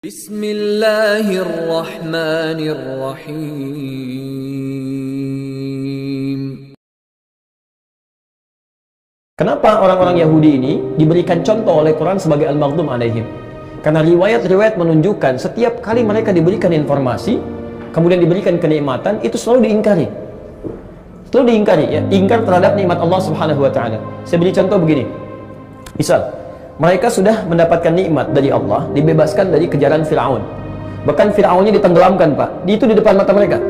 Bismillahirrahmanirrahim. Kenapa orang-orang Yahudi ini diberikan contoh oleh Quran sebagai al-maghdum alaihim? Karena riwayat-riwayat menunjukkan setiap kali mereka diberikan informasi, kemudian diberikan kenikmatan, itu selalu diingkari. Selalu diingkari, ya, ingkar terhadap nikmat Allah Subhanahu wa taala. Saya beri contoh begini. Misal, mereka sudah mendapatkan nikmat dari Allah, dibebaskan dari kejaran Firaun. Bahkan Firaunnya ditenggelamkan, Pak. Itu di depan mata mereka.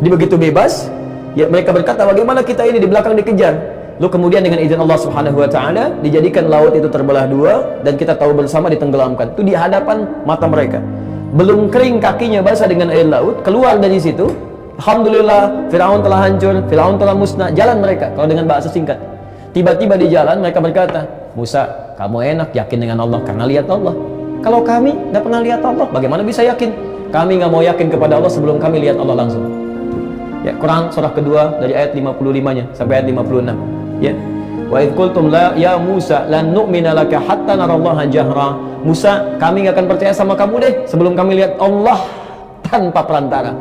Dia begitu bebas, ya mereka berkata, bagaimana kita ini di belakang dikejar? Lalu kemudian dengan izin Allah Subhanahu wa taala dijadikan laut itu terbelah dua dan kita tahu bersama ditenggelamkan. Itu di hadapan mata mereka. Belum kering kakinya basah dengan air laut, keluar dari situ. Alhamdulillah, Firaun telah hancur, Firaun telah musnah. Jalan mereka, kalau dengan bahasa singkat. Tiba-tiba di jalan mereka berkata, Musa, kamu enak yakin dengan Allah karena lihat Allah. Kalau kami tidak pernah lihat Allah, bagaimana bisa yakin? Kami nggak mau yakin kepada Allah sebelum kami lihat Allah langsung. Ya, Quran surah kedua dari ayat 55-nya sampai ayat 56. Ya. Wa idh qultum la ya Musa lan nu'mina laka hatta narallaha jahra. Musa, kami nggak akan percaya sama kamu deh sebelum kami lihat Allah tanpa perantara.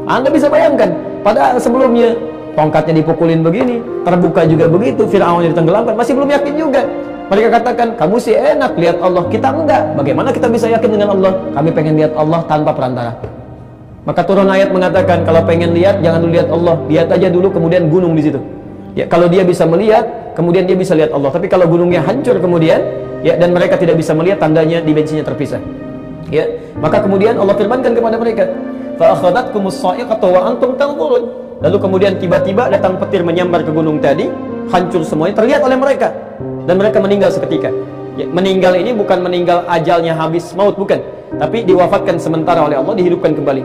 Anda bisa bayangkan, padahal sebelumnya tongkatnya dipukulin begini, terbuka juga begitu, Firaun ditenggelamkan, masih belum yakin juga. Mereka katakan, kamu sih enak lihat Allah, kita enggak. Bagaimana kita bisa yakin dengan Allah? Kami pengen lihat Allah tanpa perantara. Maka turun ayat mengatakan, kalau pengen lihat, jangan dulu lihat Allah, lihat aja dulu kemudian gunung di situ. Ya, kalau dia bisa melihat, kemudian dia bisa lihat Allah. Tapi kalau gunungnya hancur kemudian, ya, dan mereka tidak bisa melihat, tandanya dimensinya terpisah. Ya, maka kemudian Allah firmankan kepada mereka, fa akhadhatkumus sa'iqatu wa antum tanzurun. Lalu kemudian tiba-tiba datang petir menyambar ke gunung tadi, hancur semuanya, terlihat oleh mereka. Dan mereka meninggal seketika. Ya, meninggal ini bukan meninggal ajalnya habis maut, bukan. Tapi diwafatkan sementara oleh Allah, dihidupkan kembali.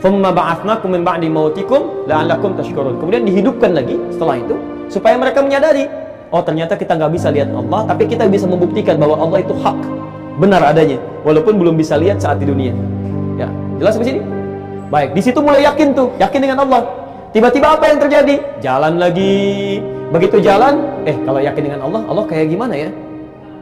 Thumma ba'atsnakum min ba'di mautikum la'allakum tashkurun. Kemudian dihidupkan lagi setelah itu, supaya mereka menyadari, oh ternyata kita nggak bisa lihat Allah, tapi kita bisa membuktikan bahwa Allah itu hak, benar adanya, walaupun belum bisa lihat saat di dunia. Ya, jelas sampai sini? Baik, di situ mulai yakin tuh, yakin dengan Allah. Tiba-tiba apa yang terjadi? Jalan lagi. Begitu jalan, kalau yakin dengan Allah, Allah kayak gimana ya?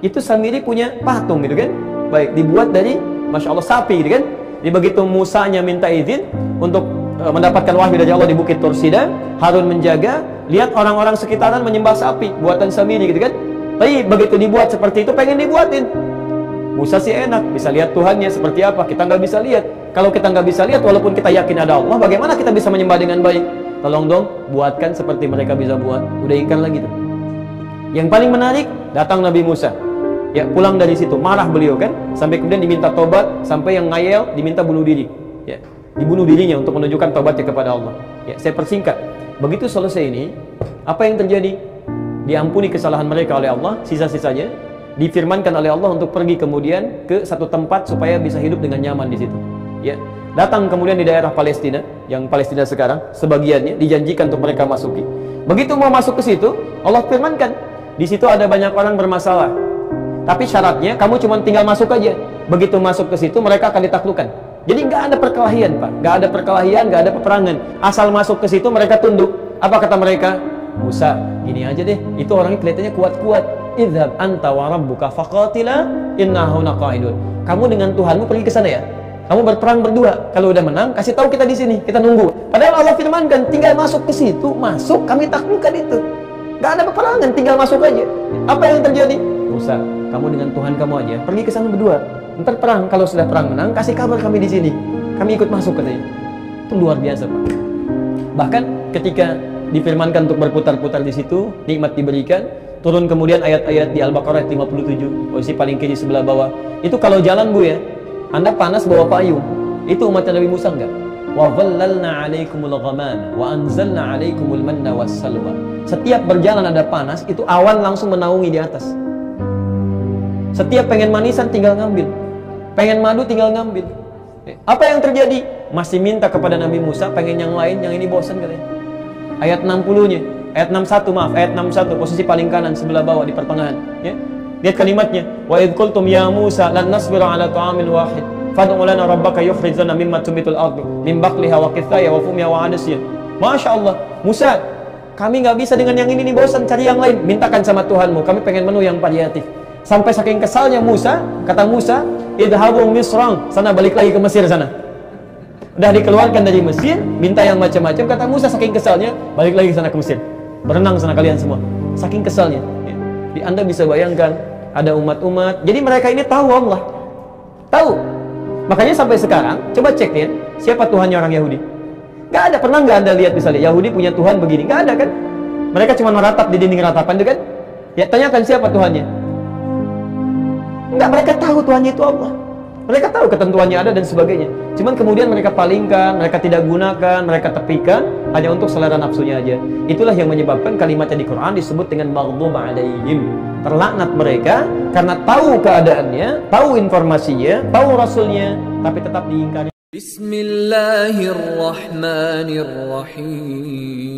Itu Samiri punya patung gitu kan? Baik, dibuat dari, Masya Allah, sapi gitu kan? Jadi begitu Musanya minta izin untuk mendapatkan wahyu dari Allah di Bukit Tursida, Harun menjaga, lihat orang-orang sekitaran menyembah sapi, buatan Samiri gitu kan? Tapi begitu dibuat seperti itu, pengen dibuatin. Musa sih enak, bisa lihat Tuhannya seperti apa, kita nggak bisa lihat. Kalau kita nggak bisa lihat, walaupun kita yakin ada Allah, bagaimana kita bisa menyembah dengan baik? Tolong dong, buatkan seperti mereka bisa buat. Udah ingkar lagi tuh. Yang paling menarik, datang Nabi Musa. Ya, pulang dari situ, marah beliau kan, sampai kemudian diminta tobat, sampai yang ngayel diminta bunuh diri. Ya, dibunuh dirinya untuk menunjukkan tobatnya kepada Allah. Ya, saya persingkat. Begitu selesai ini, apa yang terjadi? Diampuni kesalahan mereka oleh Allah, sisa-sisanya difirmankan oleh Allah untuk pergi kemudian ke satu tempat supaya bisa hidup dengan nyaman di situ. Ya, datang kemudian di daerah Palestina, yang Palestina sekarang sebagiannya dijanjikan untuk mereka masuki. Begitu mau masuk ke situ, Allah firmankan, di situ ada banyak orang bermasalah. Tapi syaratnya kamu cuma tinggal masuk aja. Begitu masuk ke situ mereka akan ditaklukkan. Jadi nggak ada perkelahian, Pak. Nggak ada perkelahian, nggak ada peperangan. Asal masuk ke situ mereka tunduk. Apa kata mereka? Musa, gini aja deh. Itu orangnya kelihatannya kuat-kuat. Idhab anta wa rabbuka faqatila innahuna qa'idun. Kamu dengan Tuhanmu pergi ke sana ya. Kamu berperang berdua. Kalau udah menang, kasih tahu kita di sini. Kita nunggu. Padahal Allah firmankan, tinggal masuk ke situ, masuk kami taklukkan itu. Nggak ada peperangan, tinggal masuk aja. Apa yang terjadi? Musa, kamu dengan Tuhan kamu aja, pergi ke sana berdua. Ntar perang, kalau sudah perang menang, kasih kabar kami di sini. Kami ikut masuk katanya. Itu luar biasa, Pak. Bahkan ketika difirmankan untuk berputar-putar di situ, nikmat diberikan, turun kemudian ayat-ayat di Al-Baqarah 57, posisi paling kiri sebelah bawah. Itu kalau jalan Bu ya, Anda panas bawa payung. Itu umatnya Nabi Musa enggak? Wa dhallalna 'alaikumul ghamama wa anzalna 'alaikumul manna wassalwa. Setiap berjalan ada panas, itu awan langsung menaungi di atas. Setiap pengen manisan tinggal ngambil, pengen madu tinggal ngambil. Apa yang terjadi? Masih minta kepada Nabi Musa, pengen yang lain, yang ini bosan katanya. Ayat 60-nya, ayat 61 maaf, ayat 61 posisi paling kanan sebelah bawah di pertengahan. Ya. Lihat kalimatnya. Wa idh qultum ya Musa lan nasbira ala ta'amin wahid fad'u lana rabbaka yukhrij lana mimma tumitul ardu min baqliha wa qithaiha wa fumiha wa adasiha. Masya Allah, Musa, kami nggak bisa dengan yang ini nih, bosan, cari yang lain. Mintakan sama Tuhanmu, kami pengen menu yang variatif. Sampai saking kesalnya Musa, kata Musa, idhabu misrang, sana balik lagi ke Mesir sana. Udah dikeluarkan dari Mesir, minta yang macam-macam, kata Musa saking kesalnya, balik lagi sana ke Mesir. Berenang sana kalian semua. Saking kesalnya. Di Anda bisa bayangkan ada umat-umat. Jadi mereka ini tahu Allah. Tahu. Makanya sampai sekarang coba cek ya, siapa Tuhannya orang Yahudi? Gak ada, pernah nggak Anda lihat misalnya Yahudi punya Tuhan begini? Gak ada kan? Mereka cuma meratap di dinding ratapan itu kan? Ya tanyakan siapa Tuhannya? Enggak, mereka tahu Tuhannya itu Allah. Mereka tahu ketentuannya ada dan sebagainya. Cuman kemudian mereka palingkan, mereka tidak gunakan, mereka tepikan hanya untuk selera nafsunya aja. Itulah yang menyebabkan kalimatnya di Quran disebut dengan maghdub alaihim. Terlaknat mereka karena tahu keadaannya, tahu informasinya, tahu Rasulnya, tapi tetap diingkari. Bismillahirrahmanirrahim.